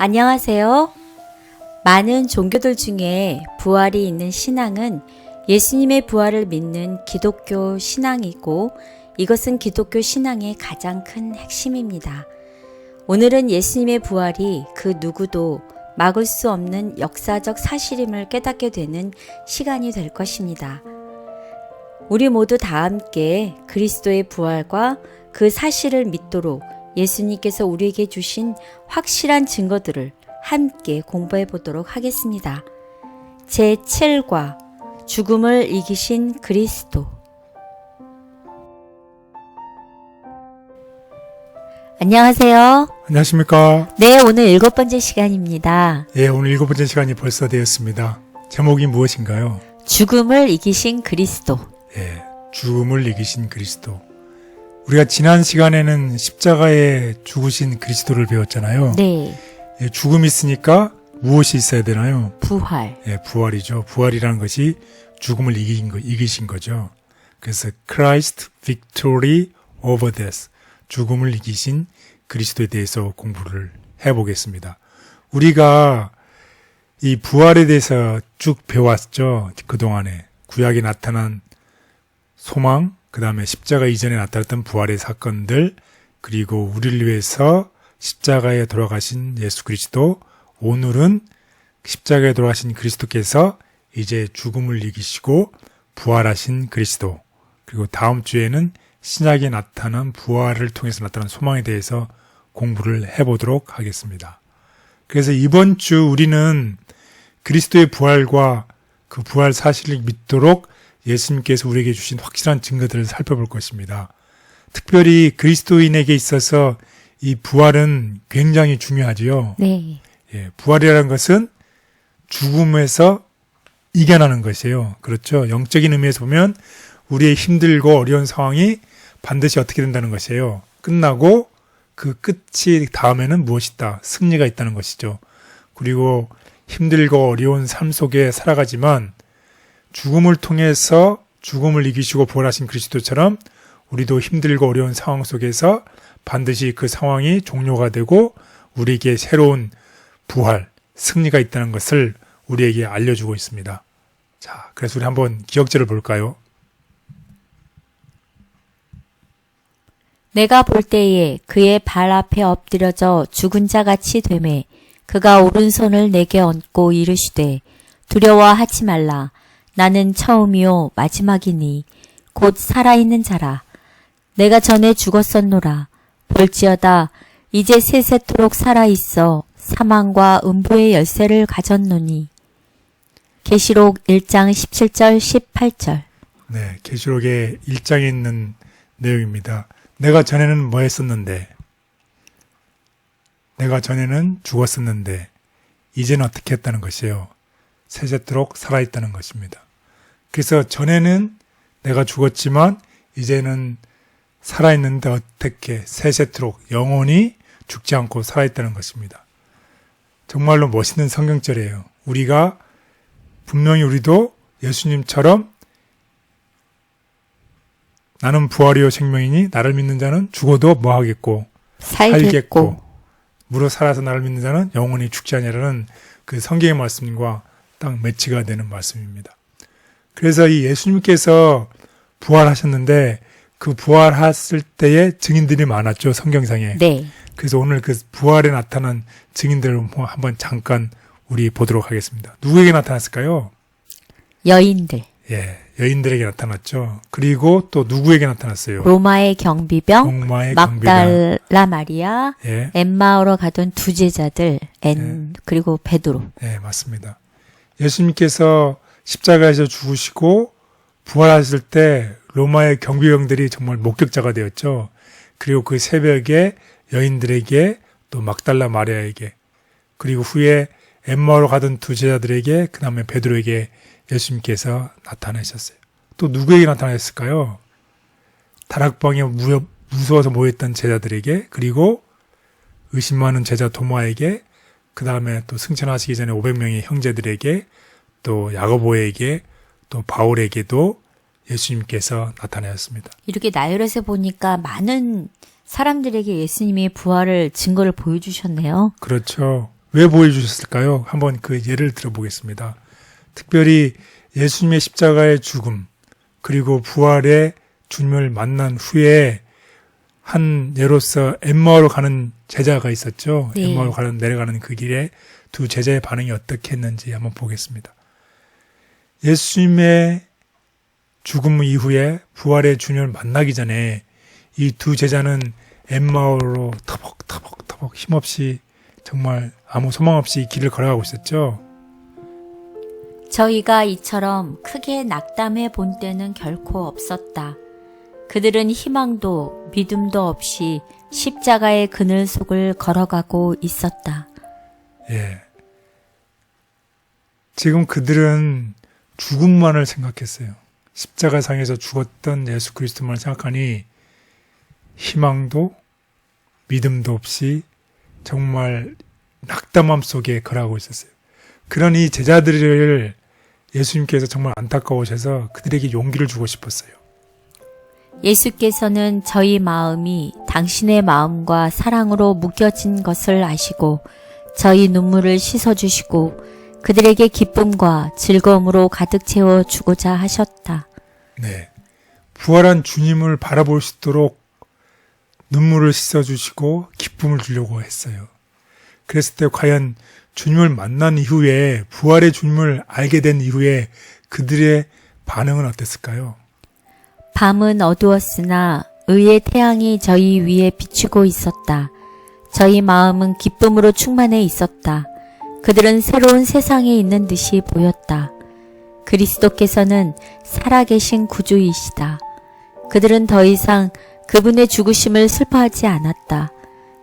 안녕하세요. 많은 종교들 중에 부활이 있는 신앙은 예수님의 부활을 믿는 기독교 신앙이고 이것은 기독교 신앙의 가장 큰 핵심입니다. 오늘은 예수님의 부활이 그 누구도 막을 수 없는 역사적 사실임을 깨닫게 되는 시간이 될 것입니다. 우리 모두 다 함께 그리스도의 부활과 그 사실을 믿도록 예수님께서 우리에게 주신 확실한 증거들을 함께 공부해 보도록 하겠습니다. 제7과 죽음을 이기신 그리스도. 안녕하세요. 안녕하십니까. 네, 오늘 7번째 시간입니다. 예, 오늘 7번째 시간이 벌써 되었습니다. 제목이 무엇인가요? 죽음을 이기신 그리스도. 예, 죽음을 이기신 그리스도. 우리가 지난 시간에는 십자가에 죽으신 그리스도를 배웠잖아요. 네. 예, 죽음이 있으니까 무엇이 있어야 되나요? 부활. 예, 부활이죠. 부활이라는 것이 죽음을 이기신 거죠. 그래서 Christ victory over death. 죽음을 이기신 그리스도에 대해서 공부를 해보겠습니다. 우리가 이 부활에 대해서 쭉 배워왔죠. 그동안에 구약에 나타난 소망, 그 다음에 십자가 이전에 나타났던 부활의 사건들, 그리고 우리를 위해서 십자가에 돌아가신 예수 그리스도, 오늘은 십자가에 돌아가신 그리스도께서 이제 죽음을 이기시고 부활하신 그리스도, 그리고 다음 주에는 신약에 나타난 부활을 통해서 나타난 소망에 대해서 공부를 해보도록 하겠습니다. 그래서 이번 주 우리는 그리스도의 부활과 그 부활 사실을 믿도록 예수님께서 우리에게 주신 확실한 증거들을 살펴볼 것입니다. 특별히 그리스도인에게 있어서 이 부활은 굉장히 중요하지요. 네. 예, 부활이라는 것은 죽음에서 이겨나는 것이에요. 그렇죠. 영적인 의미에서 보면 우리의 힘들고 어려운 상황이 반드시 어떻게 된다는 것이에요. 끝나고 그 끝이 다음에는 무엇이 있다? 승리가 있다는 것이죠. 그리고 힘들고 어려운 삶 속에 살아가지만 죽음을 통해서 죽음을 이기시고 부활하신 그리스도처럼 우리도 힘들고 어려운 상황 속에서 반드시 그 상황이 종료가 되고 우리에게 새로운 부활, 승리가 있다는 것을 우리에게 알려주고 있습니다. 자, 그래서 우리 한번 기억절을 볼까요? 내가 볼 때에 그의 발 앞에 엎드려져 죽은 자 같이 되매 그가 오른손을 내게 얹고 이르시되 두려워하지 말라. 나는 처음이요 마지막이니 곧 살아있는 자라. 내가 전에 죽었었노라. 볼지어다 이제 세세토록 살아있어 사망과 음부의 열쇠를 가졌노니. 계시록 1장 17절 18절. 네, 계시록의 1장에 있는 내용입니다. 내가 전에는 뭐 했었는데, 내가 전에는 죽었었는데 이제는 어떻게 했다는 것이에요. 세세토록 살아있다는 것입니다. 그래서 전에는 내가 죽었지만 이제는 살아있는데 어떻게 세세토록 영원히 죽지 않고 살아있다는 것입니다. 정말로 멋있는 성경절이에요. 우리가 분명히 우리도 예수님처럼 나는 부활이요 생명이니 나를 믿는 자는 죽어도 뭐 하겠고 살겠고 무릇 살아서 나를 믿는 자는 영원히 죽지 아니하라는 그 성경의 말씀과 딱 매치가 되는 말씀입니다. 그래서 이 예수님께서 부활하셨는데 그 부활했을 때의 증인들이 많았죠. 성경상에. 네. 그래서 오늘 그 부활에 나타난 증인들을 한번 잠깐 우리 보도록 하겠습니다. 누구에게 나타났을까요? 여인들. 예, 여인들에게 나타났죠. 그리고 또 누구에게 나타났어요? 로마의 경비병, 막달라 마리아, 예. 엠마오로 가던 두 제자들, 그리고 베드로. 네, 맞습니다. 예수님께서 십자가에서 죽으시고 부활하실 때 로마의 경비병들이 정말 목격자가 되었죠. 그리고 그 새벽에 여인들에게 또 막달라 마리아에게 그리고 후에 엠마오로 가던 두 제자들에게 그 다음에 베드로에게 예수님께서 나타나셨어요. 또 누구에게 나타나셨을까요? 다락방에 무서워서 모였던 제자들에게 그리고 의심 많은 제자 도마에게 그 다음에 또 승천하시기 전에 500명의 형제들에게 또 야고보에게 또 바울에게도 예수님께서 나타나셨습니다. 이렇게 나열해서 보니까 많은 사람들에게 예수님의 부활을 증거를 보여주셨네요. 그렇죠. 왜 보여주셨을까요? 한번 그 예를 들어보겠습니다. 특별히 예수님의 십자가의 죽음, 그리고 부활의 주님을 만난 후에 한 예로서 엠마오로 가는 제자가 있었죠. 네. 엠마오로 내려가는 그 길에 두 제자의 반응이 어떻게 했는지 한번 보겠습니다. 예수님의 죽음 이후에 부활의 주님을 만나기 전에 이 두 제자는 엠마오로 터벅터벅 힘없이 정말 아무 소망 없이 길을 걸어가고 있었죠. 저희가 이처럼 크게 낙담해 본 때는 결코 없었다. 그들은 희망도 믿음도 없이 십자가의 그늘 속을 걸어가고 있었다. 예. 지금 그들은 죽음만을 생각했어요. 십자가상에서 죽었던 예수 그리스도만 생각하니 희망도 믿음도 없이 정말 낙담함 속에 걸어가고 있었어요. 그러니 제자들을 예수님께서 정말 안타까우셔서 그들에게 용기를 주고 싶었어요. 예수께서는 저희 마음이 당신의 마음과 사랑으로 묶여진 것을 아시고 저희 눈물을 씻어주시고 그들에게 기쁨과 즐거움으로 가득 채워주고자 하셨다. 네. 부활한 주님을 바라볼 수 있도록 눈물을 씻어주시고 기쁨을 주려고 했어요. 그랬을 때 과연 주님을 만난 이후에 부활의 주님을 알게 된 이후에 그들의 반응은 어땠을까요? 밤은 어두웠으나 의의 태양이 저희 위에 비추고 있었다. 저희 마음은 기쁨으로 충만해 있었다. 그들은 새로운 세상에 있는 듯이 보였다. 그리스도께서는 살아계신 구주이시다. 그들은 더 이상 그분의 죽으심을 슬퍼하지 않았다.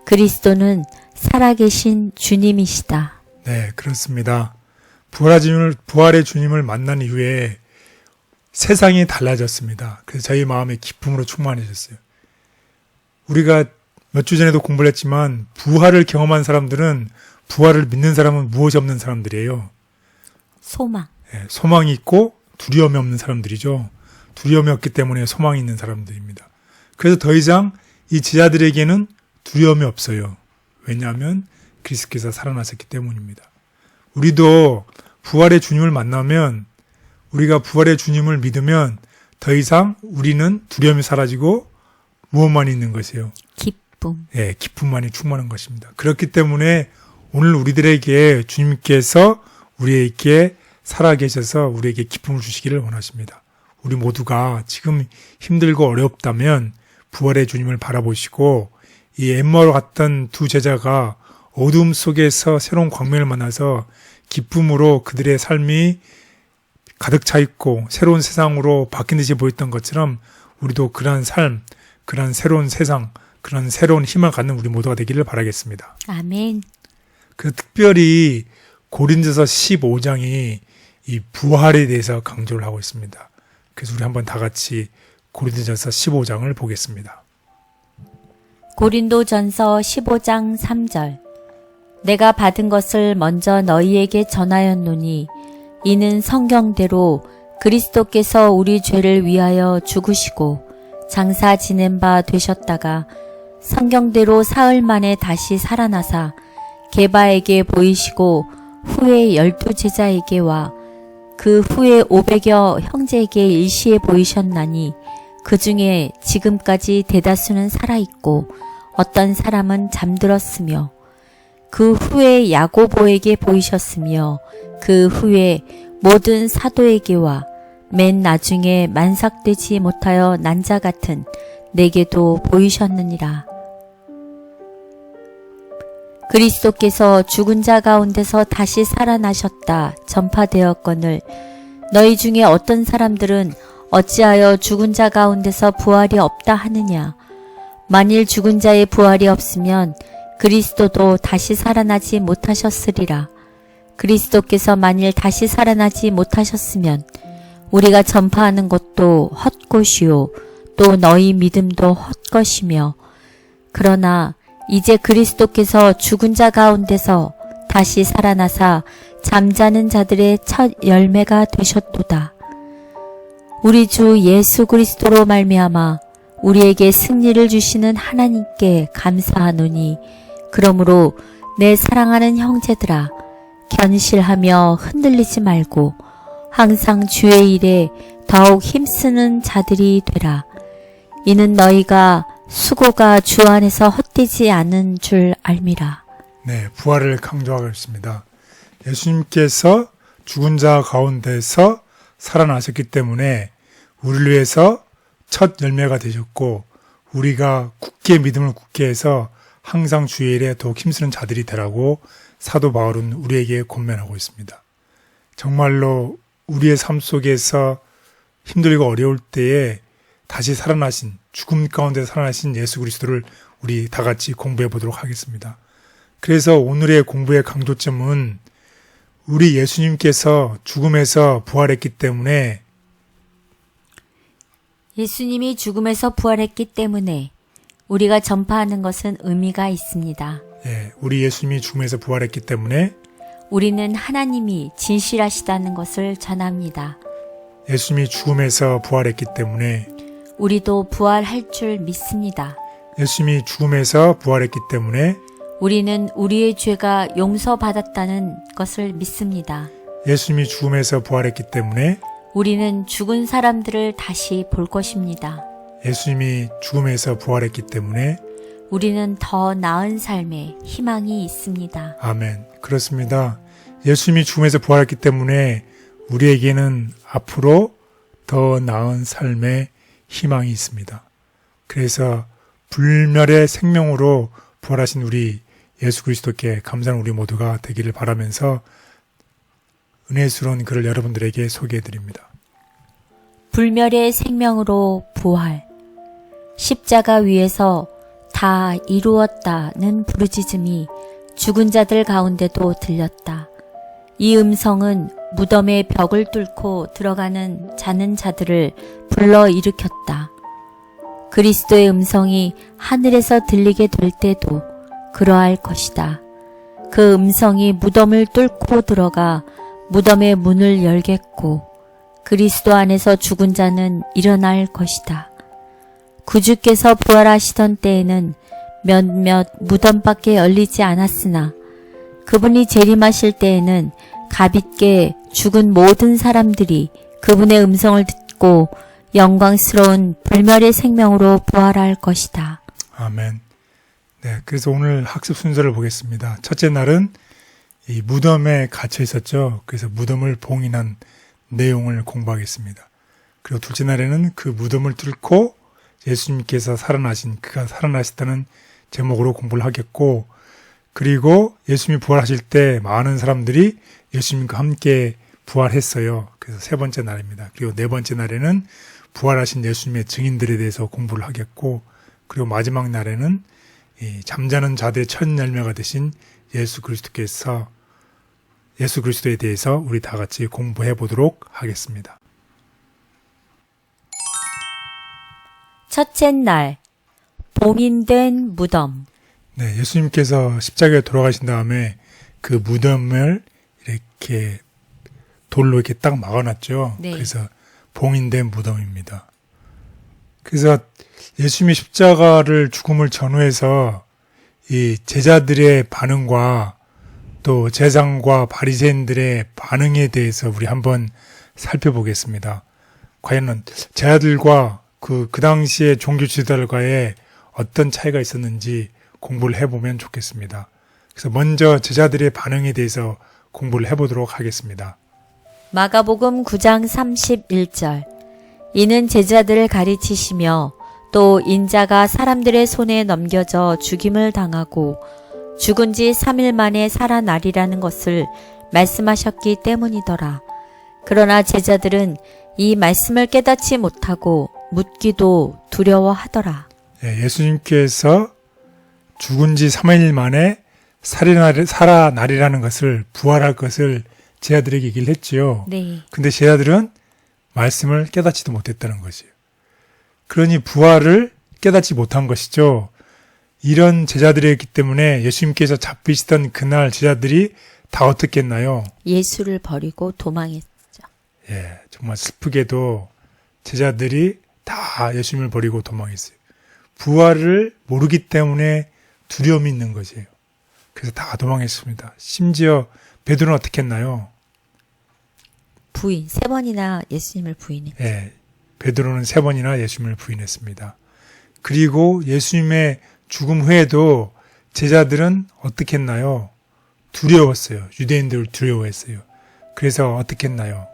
그리스도는 살아계신 주님이시다. 네, 그렇습니다. 부활의 주님을 만난 이후에 세상이 달라졌습니다. 그래서 저희 마음에 기쁨으로 충만해졌어요. 우리가 몇 주 전에도 공부를 했지만 부활을 경험한 사람들은 부활을 믿는 사람은 무엇이 없는 사람들이에요. 소망. 네, 소망이 있고 두려움이 없는 사람들이죠. 두려움이 없기 때문에 소망이 있는 사람들입니다. 그래서 더 이상 이 제자들에게는 두려움이 없어요. 왜냐하면 그리스도께서 살아나셨기 때문입니다. 우리도 부활의 주님을 만나면 우리가 부활의 주님을 믿으면 더 이상 우리는 두려움이 사라지고 무엇만 있는 것이에요? 기쁨. 예, 기쁨만이 충만한 것입니다. 그렇기 때문에 오늘 우리들에게 주님께서 우리에게 살아계셔서 우리에게 기쁨을 주시기를 원하십니다. 우리 모두가 지금 힘들고 어렵다면 부활의 주님을 바라보시고 이 엠마오로 갔던 두 제자가 어둠 속에서 새로운 광명을 만나서 기쁨으로 그들의 삶이 가득 차 있고 새로운 세상으로 바뀐 듯이 보였던 것처럼 우리도 그러한 삶, 그러한 새로운 세상, 그런 새로운 힘을 갖는 우리 모두가 되기를 바라겠습니다. 아멘. 그 특별히 고린도서 15장이 이 부활에 대해서 강조를 하고 있습니다. 그래서 우리 한번 다 같이 고린도전서 15장을 보겠습니다. 고린도전서 15장 3절. 내가 받은 것을 먼저 너희에게 전하였노니 이는 성경대로 그리스도께서 우리 죄를 위하여 죽으시고 장사 지낸 바 되셨다가 성경대로 사흘 만에 다시 살아나사 게바에게 보이시고 후에 12제자에게와 그 후에 500여 형제에게 일시에 보이셨나니 그 중에 지금까지 대다수는 살아있고 어떤 사람은 잠들었으며 그 후에 야고보에게 보이셨으며 그 후에 모든 사도에게와 맨 나중에 만삭되지 못하여 난 자 같은 내게도 보이셨느니라. 그리스도께서 죽은 자 가운데서 다시 살아나셨다 전파되었거늘 너희 중에 어떤 사람들은 어찌하여 죽은 자 가운데서 부활이 없다 하느냐. 만일 죽은 자의 부활이 없으면 그리스도도 다시 살아나지 못하셨으리라. 그리스도께서 만일 다시 살아나지 못하셨으면 우리가 전파하는 것도 헛것이요 또 너희 믿음도 헛것이며 그러나 이제 그리스도께서 죽은 자 가운데서 다시 살아나사 잠자는 자들의 첫 열매가 되셨도다. 우리 주 예수 그리스도로 말미암아 우리에게 승리를 주시는 하나님께 감사하노니 그러므로 내 사랑하는 형제들아, 견실하며 흔들리지 말고 항상 주의 일에 더욱 힘쓰는 자들이 되라. 이는 너희가 수고가 주 안에서 헛되지 않은 줄 알미라. 네, 부활을 강조하고 있습니다. 예수님께서 죽은 자 가운데서 살아나셨기 때문에 우리를 위해서 첫 열매가 되셨고 우리가 굳게 믿음을 굳게 해서 항상 주의 일에 더욱 힘쓰는 자들이 되라고 사도 바울은 우리에게 권면하고 있습니다. 정말로 우리의 삶 속에서 힘들고 어려울 때에 다시 살아나신, 죽음 가운데 살아나신 예수 그리스도를 우리 다 같이 공부해 보도록 하겠습니다. 그래서 오늘의 공부의 강조점은 우리 예수님께서 죽음에서 부활했기 때문에 예수님이 죽음에서 부활했기 때문에 우리가 전파하는 것은 의미가 있습니다. 우리 예수님이 죽음에서 부활했기 때문에 우리는 하나님이 진실하시다는 것을 전합니다. 예수님이 죽음에서 부활했기 때문에 우리도 부활할 줄 믿습니다. 예수님이 죽음에서 부활했기 때문에 우리는 우리의 죄가 용서받았다는 것을 믿습니다. 예수님이 죽음에서 부활했기 때문에 우리는 죽은 사람들을 다시 볼 것입니다. 예수님이 죽음에서 부활했기 때문에 우리는 더 나은 삶에 희망이 있습니다. 아멘. 그렇습니다. 예수님이 죽음에서 부활했기 때문에 우리에게는 앞으로 더 나은 삶의 희망이 있습니다. 그래서 불멸의 생명으로 부활하신 우리 예수 그리스도께 감사하는 우리 모두가 되기를 바라면서 은혜스러운 글을 여러분들에게 소개해 드립니다. 불멸의 생명으로 부활. 십자가 위에서 다 이루었다는 부르짖음이 죽은 자들 가운데도 들렸다. 이 음성은 무덤의 벽을 뚫고 들어가는 자는 자들을 불러일으켰다. 그리스도의 음성이 하늘에서 들리게 될 때도 그러할 것이다. 그 음성이 무덤을 뚫고 들어가 무덤의 문을 열겠고 그리스도 안에서 죽은 자는 일어날 것이다. 구주께서 부활하시던 때에는 몇몇 무덤밖에 열리지 않았으나 그분이 재림하실 때에는 가볍게 죽은 모든 사람들이 그분의 음성을 듣고 영광스러운 불멸의 생명으로 부활할 것이다. 아멘. 네, 그래서 오늘 학습 순서를 보겠습니다. 첫째 날은 이 무덤에 갇혀 있었죠. 그래서 무덤을 봉인한 내용을 공부하겠습니다. 그리고 둘째 날에는 그 무덤을 뚫고 예수님께서 그가 살아나셨다는 제목으로 공부를 하겠고, 그리고 예수님이 부활하실 때 많은 사람들이 예수님과 함께 부활했어요. 그래서 세 번째 날입니다. 그리고 네 번째 날에는 부활하신 예수님의 증인들에 대해서 공부를 하겠고, 그리고 마지막 날에는 이 잠자는 자들의 첫 열매가 되신 예수 그리스도에 대해서 우리 다 같이 공부해 보도록 하겠습니다. 첫째 날, 봉인된 무덤. 네, 예수님께서 십자가에 돌아가신 다음에 그 무덤을 이렇게 돌로 이렇게 딱 막아놨죠. 네. 그래서 봉인된 무덤입니다. 그래서 예수님이 십자가를 죽음을 전후해서 이 제자들의 반응과 또 제사장과 바리새인들의 반응에 대해서 우리 한번 살펴보겠습니다. 과연 제자들과 그 당시의 종교 지도자들과의 어떤 차이가 있었는지 공부를 해보면 좋겠습니다. 그래서 먼저 제자들의 반응에 대해서 공부를 해보도록 하겠습니다. 마가복음 9장 31절. 이는 제자들을 가르치시며 또 인자가 사람들의 손에 넘겨져 죽임을 당하고 죽은 지 3일 만에 살아나리라는 것을 말씀하셨기 때문이더라. 그러나 제자들은 이 말씀을 깨닫지 못하고 묻기도 두려워하더라. 예수님께서 죽은 지 3일 만에 살아나리라는 것을, 부활할 것을 제자들에게 얘기를 했지요. 네. 근데 제자들은 말씀을 깨닫지도 못했다는 것이에요. 그러니 부활을 깨닫지 못한 것이죠. 이런 제자들이었기 때문에 예수님께서 잡히시던 그날 제자들이 다 어떻게 했나요? 예수를 버리고 도망했죠. 정말 슬프게도 제자들이 다 예수님을 버리고 도망했어요. 부활을 모르기 때문에 두려움이 있는 것이에요. 그래서 다 도망했습니다. 심지어 베드로는 어떻게 했나요? 부인, 3번이나 예수님을 부인했죠. 예, 베드로는 3번이나 예수님을 부인했습니다. 그리고 예수님의 죽음 후에도 제자들은 어떻게 했나요? 두려웠어요. 유대인들을 두려워했어요. 그래서 어떻게 했나요?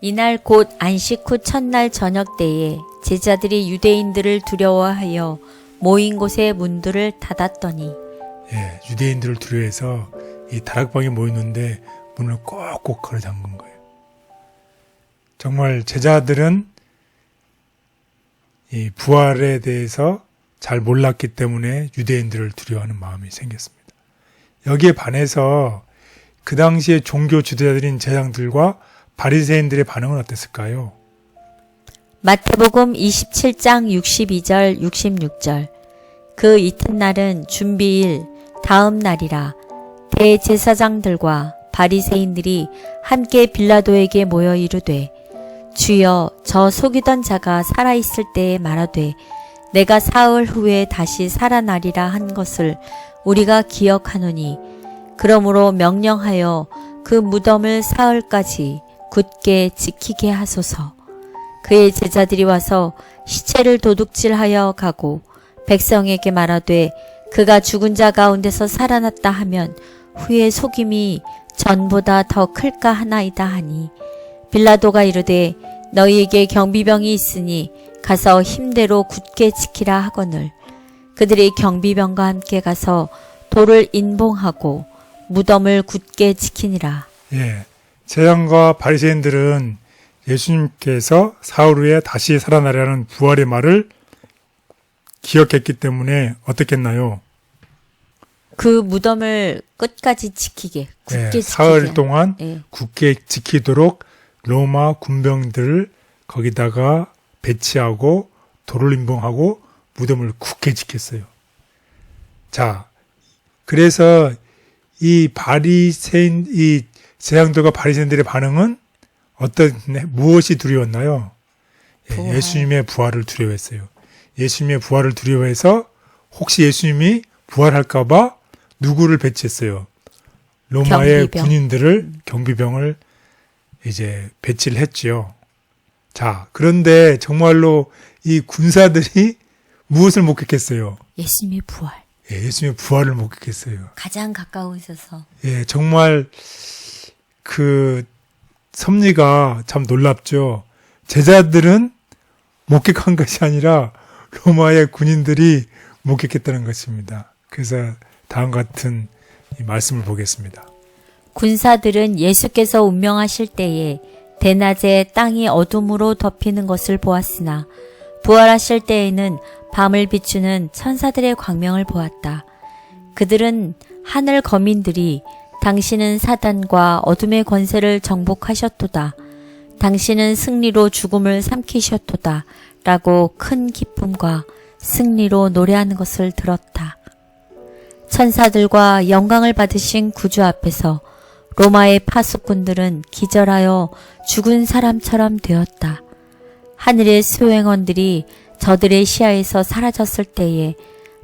이날 곧 안식 후 첫날 저녁 때에 제자들이 유대인들을 두려워하여 모인 곳의 문들을 닫았더니 예, 유대인들을 두려워해서 이 다락방에 모였는데 문을 꼭꼭 걸어 잠근 거예요. 정말 제자들은 이 부활에 대해서 잘 몰랐기 때문에 유대인들을 두려워하는 마음이 생겼습니다. 여기에 반해서 그 당시에 종교 지도자들인 제장들과 바리새인들의 반응은 어땠을까요? 마태복음 27장 62절 66절 그 이튿날은 준비일 다음 날이라 대제사장들과 바리새인들이 함께 빌라도에게 모여 이르되 주여 저 속이던 자가 살아있을 때에 말하되 내가 사흘 후에 다시 살아나리라 한 것을 우리가 기억하노니 그러므로 명령하여 그 무덤을 사흘까지 굳게 지키게 하소서. 그의 제자들이 와서 시체를 도둑질하여 가고 백성에게 말하되 그가 죽은 자 가운데서 살아났다 하면 후에 속임이 전보다 더 클까 하나이다 하니 빌라도가 이르되 너희에게 경비병이 있으니 가서 힘대로 굳게 지키라 하거늘 그들이 경비병과 함께 가서 돌을 인봉하고 무덤을 굳게 지키니라. 예, 제장과 바리새인들은 예수님께서 사흘 후에 다시 살아나리라는 부활의 말을 기억했기 때문에 어떻게 했나요? 그 무덤을 끝까지 지키게, 굳게 지키게. 사흘 동안 예. 굳게 지키도록 로마 군병들을 거기다가 배치하고 돌을 인봉하고 무덤을 굳게 지켰어요. 자, 그래서 이 제장들과 바리새인들의 반응은 무엇이 두려웠나요? 부활. 예수님의 부활을 두려워했어요. 예수님의 부활을 두려워해서 혹시 예수님이 부활할까봐 누구를 배치했어요? 로마의 경비병. 군인들을, 경비병을 이제 배치를 했지요. 자, 그런데 정말로 이 군사들이 무엇을 목격했어요? 예수님의 부활. 예, 예수님의 부활을 목격했어요. 가장 가까워 있어서. 예, 정말 그 섭리가 참 놀랍죠. 제자들은 목격한 것이 아니라 로마의 군인들이 목격했다는 것입니다. 그래서 다음과 같은 이 말씀을 보겠습니다. 군사들은 예수께서 운명하실 때에 대낮에 땅이 어둠으로 덮이는 것을 보았으나 부활하실 때에는 밤을 비추는 천사들의 광명을 보았다. 그들은 하늘 거민들이 당신은 사단과 어둠의 권세를 정복하셨도다. 당신은 승리로 죽음을 삼키셨도다. 라고 큰 기쁨과 승리로 노래하는 것을 들었다. 천사들과 영광을 받으신 구주 앞에서 로마의 파수꾼들은 기절하여 죽은 사람처럼 되었다. 하늘의 수행원들이 저들의 시야에서 사라졌을 때에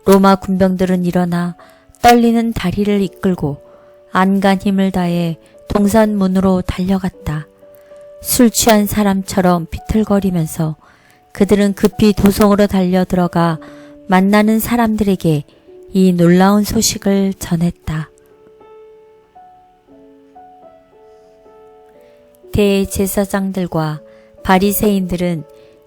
로마 군병들은 일어나 떨리는 다리를 이끌고 안간 힘을 다해 동산문으로 달려갔다. 술 취한 사람처럼 비틀거리면서 그들은 급히 도성으로 달려 들어가 만나는 사람들에게 이 놀라운 소식을 전했다. 대제사장들과 바리새인들은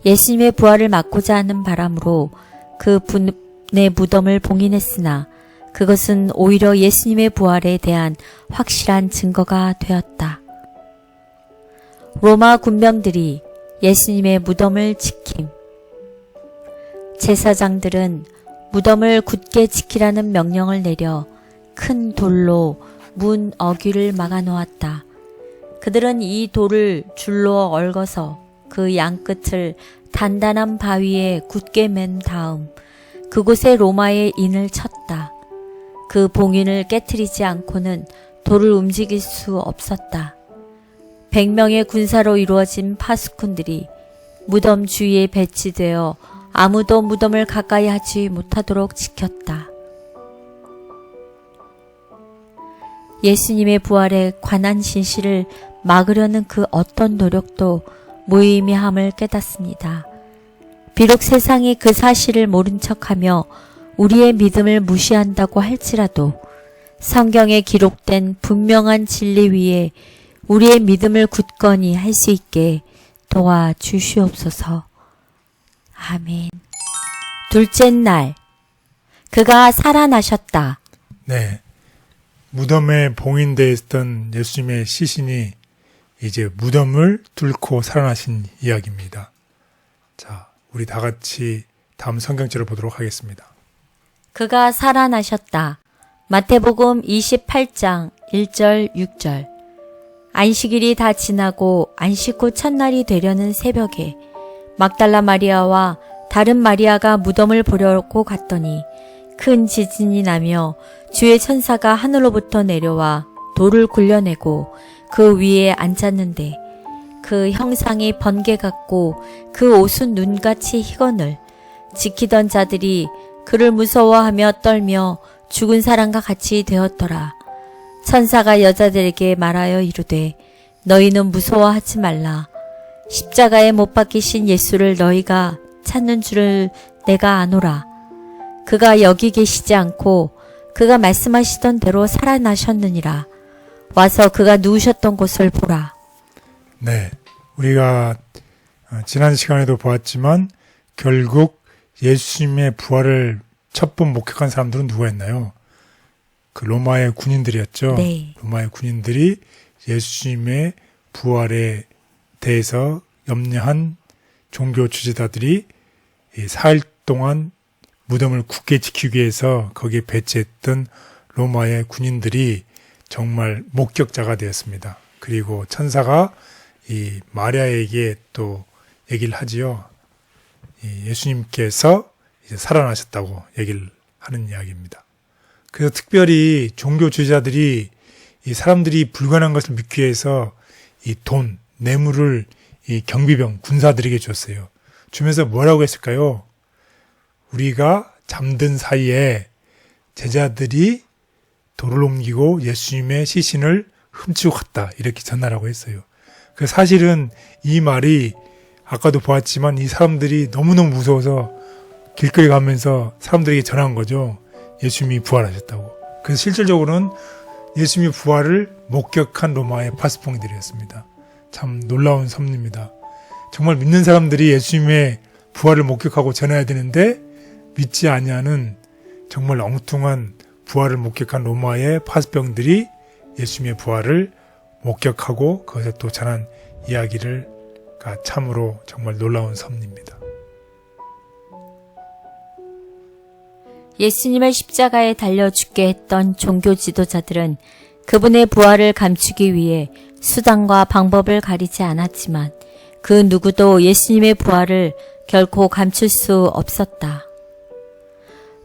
예수님의 부활을 막고자 하는 바람으로 그 분의 무덤을 봉인했으나 그것은 오히려 예수님의 부활에 대한 확실한 증거가 되었다. 로마 군병들이 예수님의 무덤을 지킴. 제사장들은 무덤을 굳게 지키라는 명령을 내려 큰 돌로 문 어귀를 막아 놓았다. 그들은 이 돌을 줄로 얽어서 그 양끝을 단단한 바위에 굳게 맨 다음 그곳에 로마의 인을 쳤다. 그 봉인을 깨트리지 않고는 돌을 움직일 수 없었다. 100명의 군사로 이루어진 파수꾼들이 무덤 주위에 배치되어 아무도 무덤을 가까이 하지 못하도록 지켰다. 예수님의 부활에 관한 진실을 막으려는 그 어떤 노력도 무의미함을 깨닫습니다. 비록 세상이 그 사실을 모른 척하며 우리의 믿음을 무시한다고 할지라도 성경에 기록된 분명한 진리 위에 우리의 믿음을 굳건히 할 수 있게 도와주시옵소서. 아멘. 둘째 날, 그가 살아나셨다. 네. 무덤에 봉인되어 있던 예수님의 시신이 이제 무덤을 뚫고 살아나신 이야기입니다. 자, 우리 다 같이 다음 성경절을 보도록 하겠습니다. 그가 살아나셨다. 마태복음 28장 1절 6절. 안식일이 다 지나고 안식 후 첫날이 되려는 새벽에 막달라 마리아와 다른 마리아가 무덤을 보려고 갔더니 큰 지진이 나며 주의 천사가 하늘로부터 내려와 돌을 굴려내고 그 위에 앉았는데 그 형상이 번개 같고 그 옷은 눈같이 희거늘. 지키던 자들이 그를 무서워하며 떨며 죽은 사람과 같이 되었더라. 천사가 여자들에게 말하여 이르되 너희는 무서워하지 말라. 십자가에 못 박히신 예수를 너희가 찾는 줄을 내가 아노라. 그가 여기 계시지 않고 그가 말씀하시던 대로 살아나셨느니라. 와서 그가 누우셨던 곳을 보라. 네, 우리가 지난 시간에도 보았지만 결국 예수님의 부활을 첫 번 목격한 사람들은 누구였나요? 그 로마의 군인들이었죠. 네. 로마의 군인들이 예수님의 부활에 대해서 염려한 종교 지도자들이 4일 동안 무덤을 굳게 지키기 위해서 거기에 배치했던 로마의 군인들이 정말 목격자가 되었습니다. 그리고 천사가 이 마리아에게 또 얘기를 하지요. 예수님께서 이제 살아나셨다고 얘기를 하는 이야기입니다. 그래서 특별히 종교 지도자들이 이 사람들이 불가능한 것을 믿기 위해서 이 돈, 뇌물을 이 경비병, 군사들에게 줬어요. 주면서 뭐라고 했을까요? 우리가 잠든 사이에 제자들이 돌을 옮기고 예수님의 시신을 훔치고 갔다. 이렇게 전하라고 했어요. 그 사실은 이 말이 아까도 보았지만 이 사람들이 너무너무 무서워서 길거리 가면서 사람들에게 전한 거죠. 예수님이 부활하셨다고. 그래서 실질적으로는 예수님의 부활을 목격한 로마의 파수꾼들이었습니다. 참 놀라운 섭리입니다. 정말 믿는 사람들이 예수님의 부활을 목격하고 전해야 되는데 믿지 아니하는 정말 엉뚱한 부활을 목격한 로마의 파수병들이 예수님의 부활을 목격하고 그것을 또 전한 이야기를 참으로 정말 놀라운 섭리입니다. 예수님을 십자가에 달려 죽게 했던 종교 지도자들은 그분의 부활을 감추기 위해 수단과 방법을 가리지 않았지만 그 누구도 예수님의 부활을 결코 감출 수 없었다.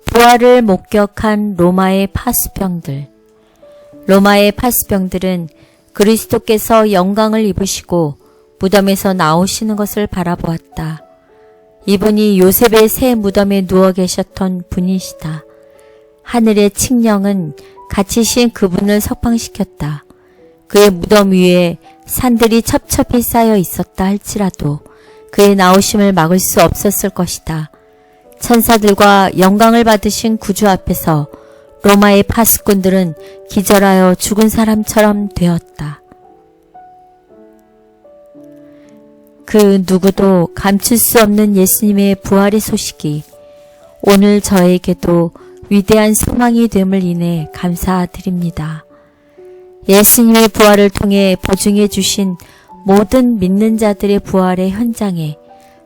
부활을 목격한 로마의 파수병들. 로마의 파수병들은 그리스도께서 영광을 입으시고 무덤에서 나오시는 것을 바라보았다. 이분이 요셉의 새 무덤에 누워 계셨던 분이시다. 하늘의 칙령은 갇히신 그분을 석방시켰다. 그의 무덤 위에 산들이 첩첩이 쌓여 있었다 할지라도 그의 나오심을 막을 수 없었을 것이다. 천사들과 영광을 받으신 구주 앞에서 로마의 파수꾼들은 기절하여 죽은 사람처럼 되었다. 그 누구도 감출 수 없는 예수님의 부활의 소식이 오늘 저에게도 위대한 소망이 됨을 인해 감사드립니다. 예수님의 부활을 통해 보증해 주신 모든 믿는 자들의 부활의 현장에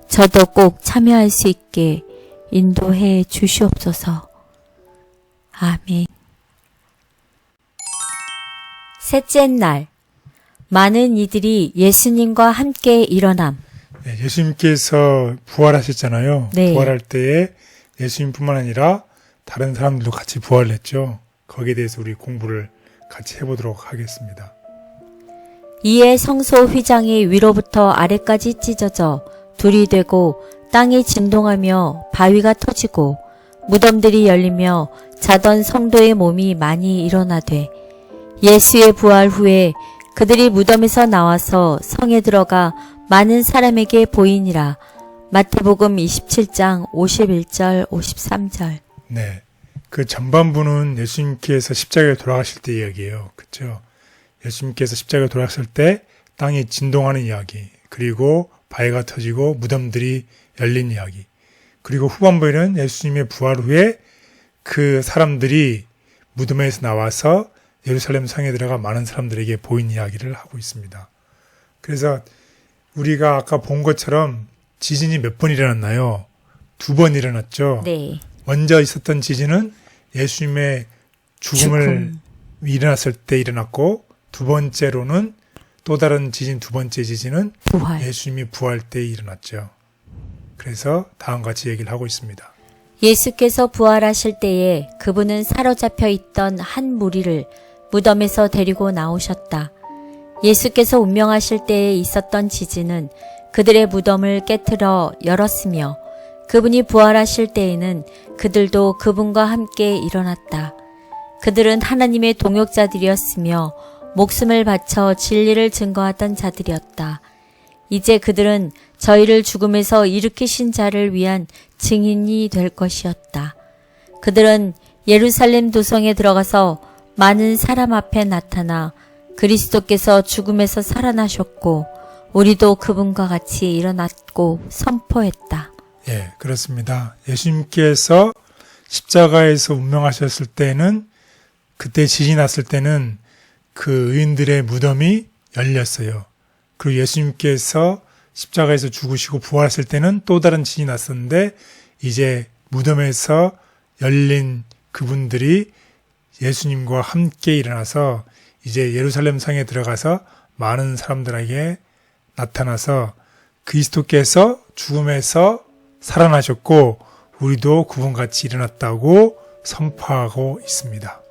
저도 꼭 참여할 수 있게 인도해 주시옵소서. 아멘. 셋째 날, 많은 이들이 예수님과 함께 일어남. 네, 예수님께서 부활하셨잖아요. 네. 부활할 때에 예수님뿐만 아니라 다른 사람들도 같이 부활을 했죠. 거기에 대해서 우리 공부를 같이 해보도록 하겠습니다. 이에 성소 휘장이 위로부터 아래까지 찢어져 둘이 되고 땅이 진동하며 바위가 터지고 무덤들이 열리며 자던 성도의 몸이 많이 일어나되 예수의 부활 후에 그들이 무덤에서 나와서 성에 들어가 많은 사람에게 보이니라. 마태복음 27장 51절 53절. 네. 그 전반부는 예수님께서 십자가에 돌아가실 때 이야기예요. 그렇죠? 예수님께서 십자가에 돌아가실 때 땅이 진동하는 이야기, 그리고 바위가 터지고 무덤들이 열린 이야기, 그리고 후반부에는 예수님의 부활 후에 그 사람들이 무덤에서 나와서 예루살렘 성에 들어가 많은 사람들에게 보인 이야기를 하고 있습니다. 그래서 우리가 아까 본 것처럼 지진이 몇 번 일어났나요? 2번 일어났죠. 네. 먼저 있었던 지진은 예수님의 죽음을 일어났을 때 일어났고, 두 번째로는 또 다른 지진, 두 번째 지진은 부활. 예수님이 부활 때 일어났죠. 그래서 다음과 같이 얘기를 하고 있습니다. 예수께서 부활하실 때에 그분은 사로잡혀 있던 한 무리를 무덤에서 데리고 나오셨다. 예수께서 운명하실 때에 있었던 지진은 그들의 무덤을 깨트려 열었으며, 그분이 부활하실 때에는 그들도 그분과 함께 일어났다. 그들은 하나님의 동역자들이었으며 목숨을 바쳐 진리를 증거하던 자들이었다. 이제 그들은 저희를 죽음에서 일으키신 자를 위한 증인이 될 것이었다. 그들은 예루살렘 도성에 들어가서 많은 사람 앞에 나타나 그리스도께서 죽음에서 살아나셨고 우리도 그분과 같이 일어났고 선포했다. 예, 그렇습니다. 예수님께서 십자가에서 운명하셨을 때는, 그때 지진이 났을 때는 그 의인들의 무덤이 열렸어요. 그리고 예수님께서 십자가에서 죽으시고 부활하실 때는 또 다른 지진이 났었는데, 이제 무덤에서 열린 그분들이 예수님과 함께 일어나서 이제 예루살렘 성에 들어가서 많은 사람들에게 나타나서 그리스도께서 죽음에서 살아나셨고 우리도 그분같이 일어났다고 선포하고 있습니다.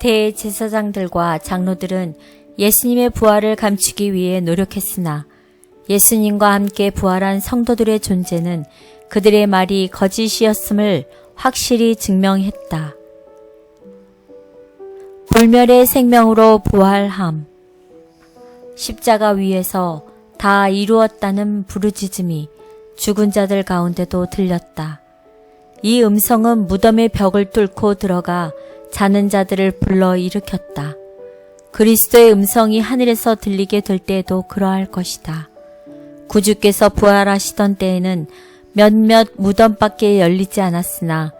대제사장들과 장로들은 예수님의 부활을 감추기 위해 노력했으나 예수님과 함께 부활한 성도들의 존재는 그들의 말이 거짓이었음을 확실히 증명했다. 불멸의 생명으로 부활함. 십자가 위에서 다 이루었다는 부르짖음이 죽은 자들 가운데도 들렸다. 이 음성은 무덤의 벽을 뚫고 들어가 자는 자들을 불러 일으켰다. 그리스도의 음성이 하늘에서 들리게 될 때에도 그러할 것이다. 구주께서 부활하시던 때에는 몇몇 무덤밖에 열리지 않았으나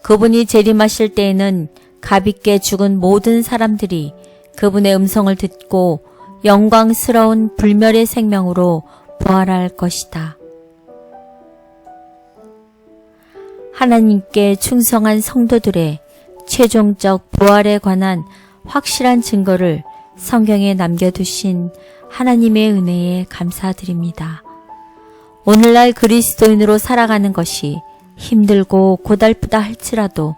그분이 재림하실 때에는 가볍게 죽은 모든 사람들이 그분의 음성을 듣고 영광스러운 불멸의 생명으로 부활할 것이다. 하나님께 충성한 성도들의 최종적 부활에 관한 확실한 증거를 성경에 남겨두신 하나님의 은혜에 감사드립니다. 오늘날 그리스도인으로 살아가는 것이 힘들고 고달프다 할지라도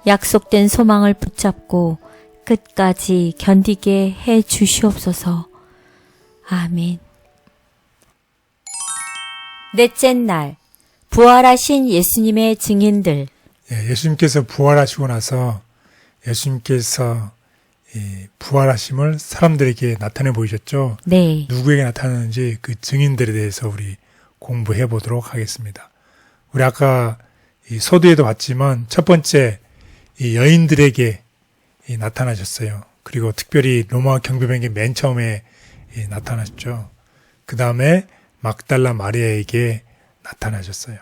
약속된 소망을 붙잡고 끝까지 견디게 해 주시옵소서. 아멘. 넷째 날, 부활하신 예수님의 증인들. 예수님께서 부활하시고 나서 예수님께서 부활하심을 사람들에게 나타내 보이셨죠? 네. 누구에게 나타났는지 그 증인들에 대해서 우리 공부해 보도록 하겠습니다. 우리 아까 이 서두에도 봤지만 첫 번째 이 여인들에게 나타나셨어요. 그리고 특별히 로마 경비병에게 맨 처음에 나타나셨죠. 그 다음에 막달라 마리아에게 나타나셨어요.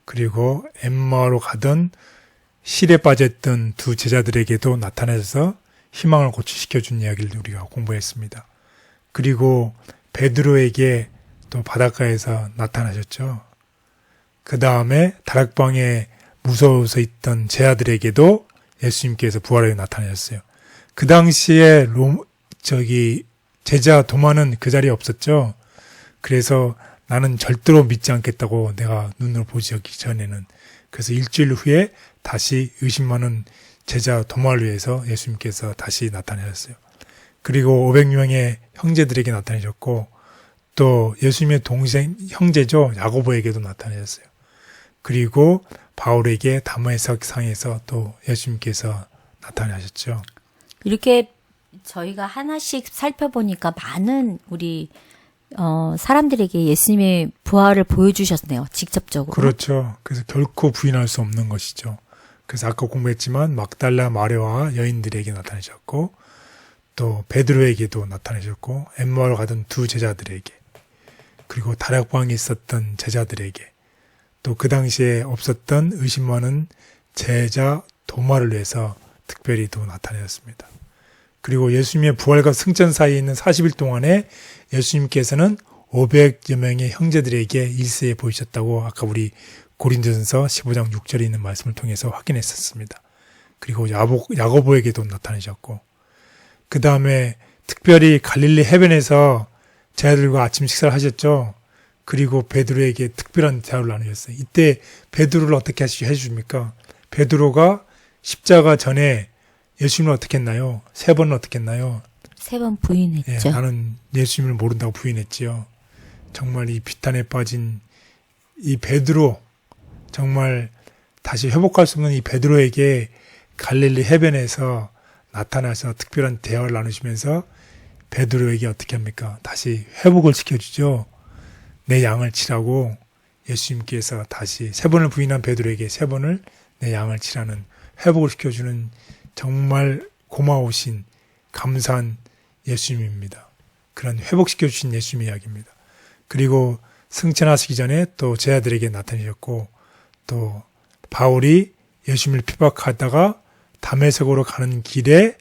그리고 엠마오로 가던 실에 빠졌던 두 제자들에게도 나타나셔서 희망을 고취시켜 준 이야기를 우리가 공부했습니다. 그리고 베드로에게 또 바닷가에서 나타나셨죠. 그 다음에 다락방에 무서워서 있던 제자들에게도 예수님께서 부활하여 나타나셨어요. 그 당시에 제자 도마는 그 자리에 없었죠. 그래서 나는 절대로 믿지 않겠다고 내가 눈으로 보지 전에는. 그래서 일주일 후에 다시 의심하는 제자 도마를 위해서 예수님께서 다시 나타나셨어요. 그리고 500명의 형제들에게 나타나셨고 또 예수님의 동생 형제죠. 야고보에게도 나타나셨어요. 그리고 바울에게 다메섹 상에서 또 예수님께서 나타나셨죠. 이렇게 저희가 하나씩 살펴보니까 많은 우리 사람들에게 예수님의 부활을 보여주셨네요. 직접적으로. 그렇죠. 그래서 결코 부인할 수 없는 것이죠. 그래서 아까 공부했지만 막달라 마리아와 여인들에게 나타나셨고 또 베드로에게도 나타나셨고 엠마오를 가던 두 제자들에게 그리고 다락방에 있었던 제자들에게 또 그 당시에 없었던 의심 많은 제자 도마를 위해서 특별히 또 나타내셨습니다. 그리고 예수님의 부활과 승천 사이에 있는 40일 동안에 예수님께서는 500여 명의 형제들에게 일세에 보이셨다고 아까 우리 고린도전서 15장 6절에 있는 말씀을 통해서 확인했었습니다. 그리고 야고보에게도 나타나셨고 그 다음에 특별히 갈릴리 해변에서 제자들과 아침 식사를 하셨죠. 그리고 베드로에게 특별한 대화를 나누셨어요. 이때 베드로를 어떻게 해주십니까? 베드로가 십자가 전에 예수님을 어떻게 했나요? 3번은 어떻게 했나요? 3번 부인했죠. 예, 나는 예수님을 모른다고 부인했지요. 정말 이 비탄에 빠진 이 베드로, 정말 다시 회복할 수 없는 이 베드로에게 갈릴리 해변에서 나타나서 특별한 대화를 나누시면서 베드로에게 어떻게 합니까? 다시 회복을 시켜주죠. 내 양을 치라고 예수님께서 다시 3번을 부인한 베드로에게 3번을 내 양을 치라는 회복을 시켜주는 정말 고마우신 감사한 예수님입니다. 그런 회복시켜주신 예수님의 이야기입니다. 그리고 승천하시기 전에 또 제자들에게 나타나셨고 또 바울이 예수님을 핍박하다가 다메섹으로 가는 길에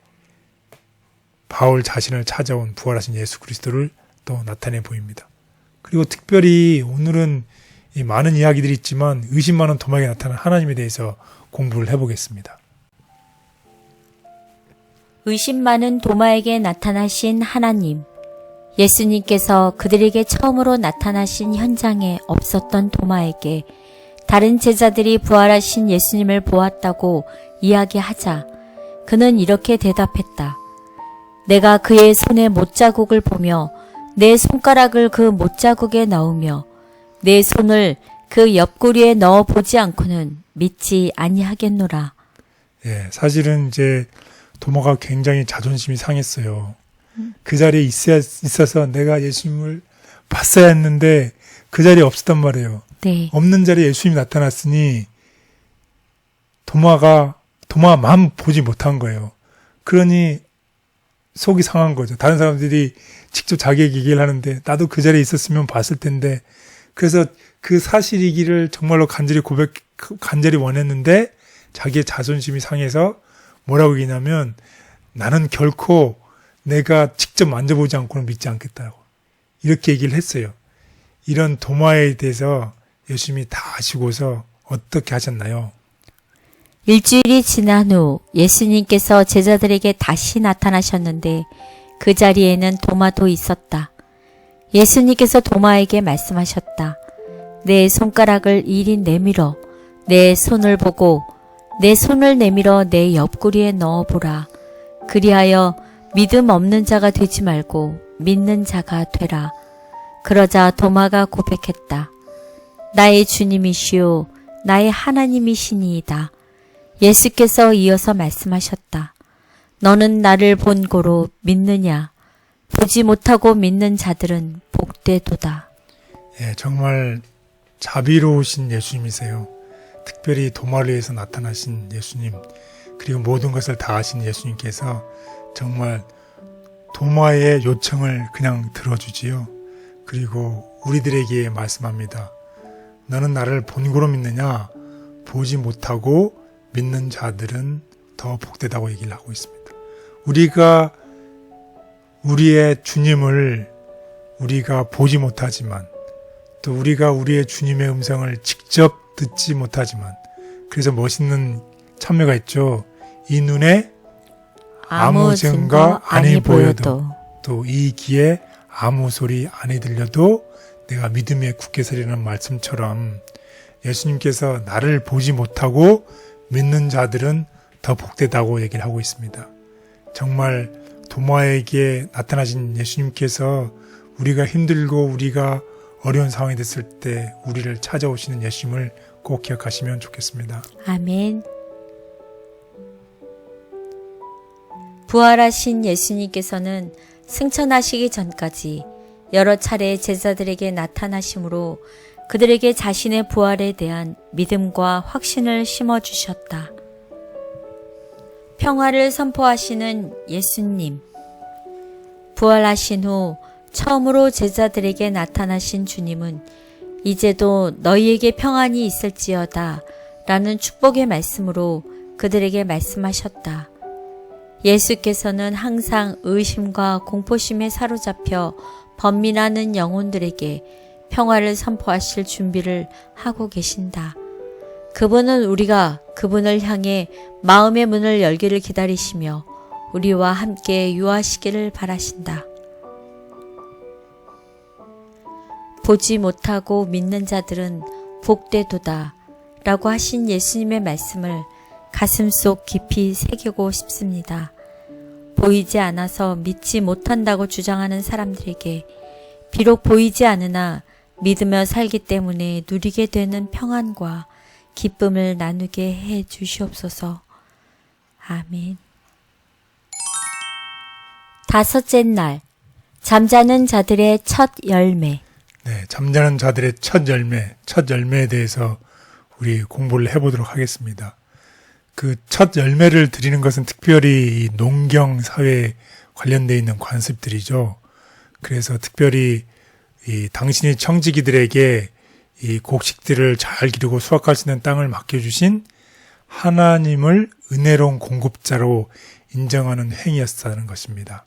바울 자신을 찾아온 부활하신 예수 그리스도를 또 나타내 보입니다. 그리고 특별히 오늘은 이 많은 이야기들이 있지만 의심 많은 도마에게 나타난 하나님에 대해서 공부를 해보겠습니다. 의심 많은 도마에게 나타나신 하나님. 예수님께서 그들에게 처음으로 나타나신 현장에 없었던 도마에게 다른 제자들이 부활하신 예수님을 보았다고 이야기하자 그는 이렇게 대답했다. 내가 그의 손에 못자국을 보며 내 손가락을 그 못자국에 넣으며 내 손을 그 옆구리에 넣어 보지 않고는 믿지 아니하겠노라. 예, 사실은 이제 도마가 굉장히 자존심이 상했어요. 그 자리에 있어서 내가 예수님을 봤어야 했는데 그 자리에 없었단 말이에요. 네. 없는 자리에 예수님이 나타났으니 도마만 보지 못한 거예요. 그러니 속이 상한 거죠. 다른 사람들이 직접 자기에게 얘기를 하는데 나도 그 자리에 있었으면 봤을 텐데 그래서 그 사실이기를 정말로 간절히 원했는데 자기의 자존심이 상해서 뭐라고 얘기냐면 나는 결코 내가 직접 만져보지 않고는 믿지 않겠다고 이렇게 얘기를 했어요. 이런 도마에 대해서 예수님이 다 아시고서 어떻게 하셨나요? 일주일이 지난 후 예수님께서 제자들에게 다시 나타나셨는데 그 자리에는 도마도 있었다. 예수님께서 도마에게 말씀하셨다. 내 손가락을 이리 내밀어 내 손을 보고 내 손을 내밀어 내 옆구리에 넣어보라. 그리하여 믿음 없는 자가 되지 말고 믿는 자가 되라. 그러자 도마가 고백했다. 나의 주님이시오 나의 하나님이시니이다. 예수께서 이어서 말씀하셨다. 너는 나를 본 고로 믿느냐? 보지 못하고 믿는 자들은 복되도다. 예, 정말 자비로우신 예수님이세요. 특별히 도마를 위해서 나타나신 예수님, 그리고 모든 것을 다 아신 예수님께서 정말 도마의 요청을 그냥 들어주지요. 그리고 우리들에게 말씀합니다. 너는 나를 본고로 믿느냐? 보지 못하고 믿는 자들은 더 복되다고 얘기를 하고 있습니다. 우리가 우리의 주님을 우리가 보지 못하지만 또 우리가 우리의 주님의 음성을 직접 듣지 못하지만 그래서 멋있는 찬미가 있죠. 이 눈에 아무 증거 아니 보여도 또 이 귀에 아무 소리 아니 들려도 내가 믿음에 굳게 서리라는 말씀처럼 예수님께서 나를 보지 못하고 믿는 자들은 더 복되다고 얘기를 하고 있습니다. 정말 도마에게 나타나신 예수님께서 우리가 힘들고 우리가 어려운 상황이 됐을 때 우리를 찾아오시는 예수님을 꼭 기억하시면 좋겠습니다. 아멘. 부활하신 예수님께서는 승천하시기 전까지 여러 차례 제자들에게 나타나심으로 그들에게 자신의 부활에 대한 믿음과 확신을 심어주셨다. 평화를 선포하시는 예수님. 부활하신 후 처음으로 제자들에게 나타나신 주님은 이제도 너희에게 평안이 있을지어다 라는 축복의 말씀으로 그들에게 말씀하셨다. 예수께서는 항상 의심과 공포심에 사로잡혀 번민하는 영혼들에게 평화를 선포하실 준비를 하고 계신다. 그분은 우리가 그분을 향해 마음의 문을 열기를 기다리시며 우리와 함께 유하시기를 바라신다. 보지 못하고 믿는 자들은 복되도다 라고 하신 예수님의 말씀을 가슴속 깊이 새기고 싶습니다. 보이지 않아서 믿지 못한다고 주장하는 사람들에게 비록 보이지 않으나 믿으며 살기 때문에 누리게 되는 평안과 기쁨을 나누게 해 주시옵소서. 아멘. 다섯째 날, 잠자는 자들의 첫 열매. 네, 잠자는 자들의 첫 열매에 대해서 우리 공부를 해보도록 하겠습니다. 그 첫 열매를 드리는 것은 특별히 이 농경 사회에 관련되어 있는 관습들이죠. 그래서 특별히 이 당신이 청지기들에게 이 곡식들을 잘 기르고 수확할 수 있는 땅을 맡겨주신 하나님을 은혜로운 공급자로 인정하는 행위였다는 것입니다.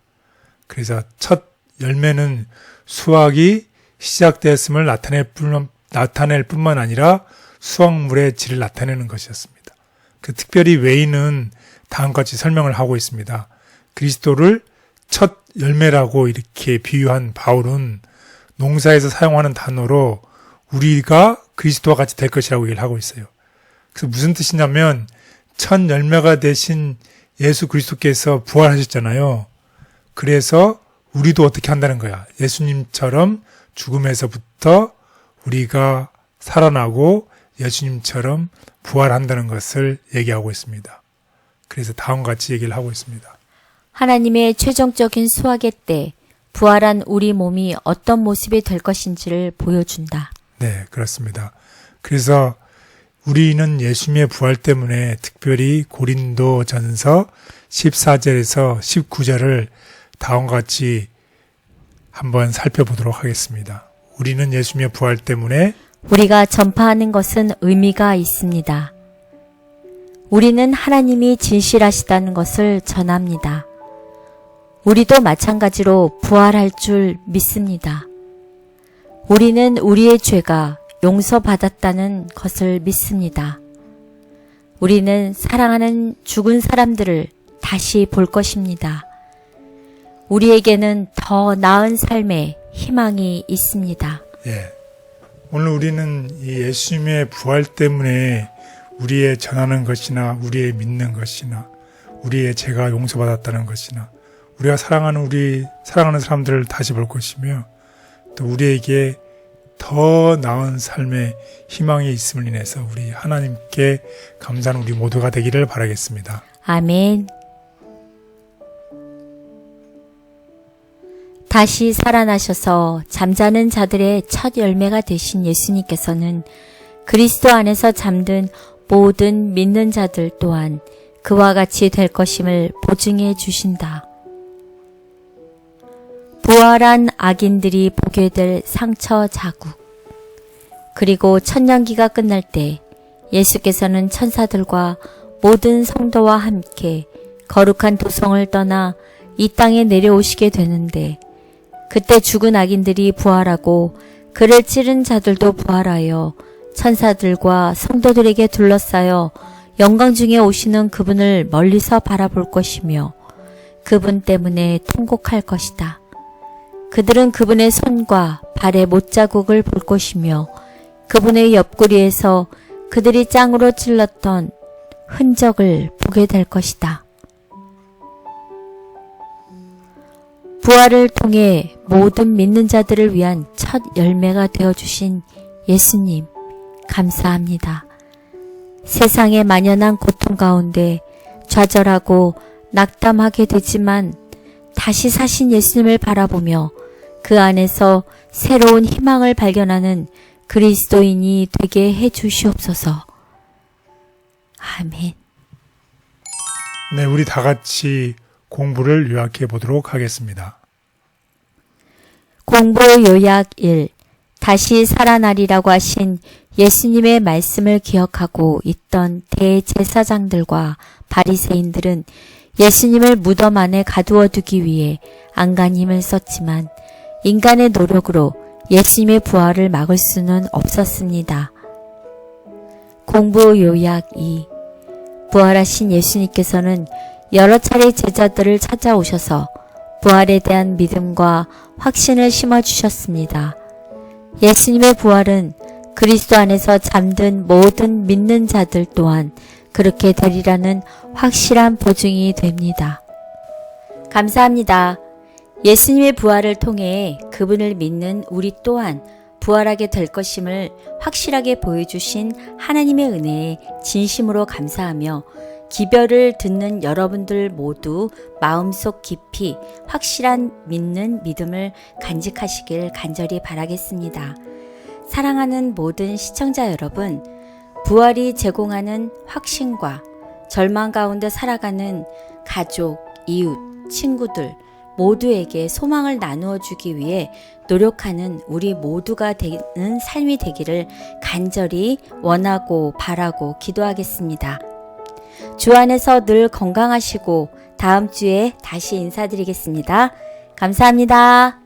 그래서 첫 열매는 수확이 시작되었음을 나타낼 뿐만 아니라 수확물의 질을 나타내는 것이었습니다. 그 특별히 외인은 다음과 같이 설명을 하고 있습니다. 그리스도를 첫 열매라고 이렇게 비유한 바울은 농사에서 사용하는 단어로 우리가 그리스도와 같이 될 것이라고 얘기를 하고 있어요. 그래서 무슨 뜻이냐면 첫 열매가 되신 예수 그리스도께서 부활하셨잖아요. 그래서 우리도 어떻게 한다는 거야. 예수님처럼 죽음에서부터 우리가 살아나고 예수님처럼 부활한다는 것을 얘기하고 있습니다. 그래서 다음과 같이 얘기를 하고 있습니다. 하나님의 최종적인 수확의 때 부활한 우리 몸이 어떤 모습이 될 것인지를 보여준다. 네, 그렇습니다. 그래서 우리는 예수님의 부활 때문에 특별히 고린도전서 14절에서 19절을 다음과 같이 한번 살펴보도록 하겠습니다. 우리는 예수님의 부활 때문에 우리가 전파하는 것은 의미가 있습니다. 우리는 하나님이 진실하시다는 것을 전합니다. 우리도 마찬가지로 부활할 줄 믿습니다. 우리는 우리의 죄가 용서받았다는 것을 믿습니다. 우리는 사랑하는 죽은 사람들을 다시 볼 것입니다. 우리에게는 더 나은 삶의 희망이 있습니다. 예. 오늘 우리는 이 예수님의 부활 때문에 우리의 전하는 것이나 우리의 믿는 것이나 우리의 죄가 용서받았다는 것이나 우리가 사랑하는 사람들을 다시 볼 것이며 또 우리에게 더 나은 삶의 희망이 있음을 인해서 우리 하나님께 감사하는 우리 모두가 되기를 바라겠습니다. 아멘. 다시 살아나셔서 잠자는 자들의 첫 열매가 되신 예수님께서는 그리스도 안에서 잠든 모든 믿는 자들 또한 그와 같이 될 것임을 보증해 주신다. 부활한 악인들이 보게 될 상처 자국, 그리고 천년기가 끝날 때 예수께서는 천사들과 모든 성도와 함께 거룩한 도성을 떠나 이 땅에 내려오시게 되는데 그때 죽은 악인들이 부활하고 그를 찌른 자들도 부활하여 천사들과 성도들에게 둘러싸여 영광 중에 오시는 그분을 멀리서 바라볼 것이며 그분 때문에 통곡할 것이다. 그들은 그분의 손과 발의 못자국을 볼 것이며 그분의 옆구리에서 그들이 짱으로 찔렀던 흔적을 보게 될 것이다. 부활을 통해 모든 믿는 자들을 위한 첫 열매가 되어주신 예수님, 감사합니다. 세상의 만연한 고통 가운데 좌절하고 낙담하게 되지만 다시 사신 예수님을 바라보며 그 안에서 새로운 희망을 발견하는 그리스도인이 되게 해 주시옵소서. 아멘. 네, 우리 다 같이 공부를 요약해 보도록 하겠습니다. 공부 요약 1. 다시 살아나리라고 하신 예수님의 말씀을 기억하고 있던 대제사장들과 바리새인들은 예수님을 무덤 안에 가두어 두기 위해 안간 힘을 썼지만 인간의 노력으로 예수님의 부활을 막을 수는 없었습니다. 공부 요약 2. 부활하신 예수님께서는 여러 차례 제자들을 찾아오셔서 부활에 대한 믿음과 확신을 심어주셨습니다. 예수님의 부활은 그리스도 안에서 잠든 모든 믿는 자들 또한 그렇게 되리라는 확실한 보증이 됩니다. 감사합니다. 예수님의 부활을 통해 그분을 믿는 우리 또한 부활하게 될 것임을 확실하게 보여주신 하나님의 은혜에 진심으로 감사하며 기별을 듣는 여러분들 모두 마음속 깊이 확실한 믿는 믿음을 간직하시길 간절히 바라겠습니다. 사랑하는 모든 시청자 여러분, 부활이 제공하는 확신과 절망 가운데 살아가는 가족, 이웃, 친구들 모두에게 소망을 나누어 주기 위해 노력하는 우리 모두가 되는 삶이 되기를 간절히 원하고 바라고 기도하겠습니다. 주 안에서 늘 건강하시고 다음 주에 다시 인사드리겠습니다. 감사합니다.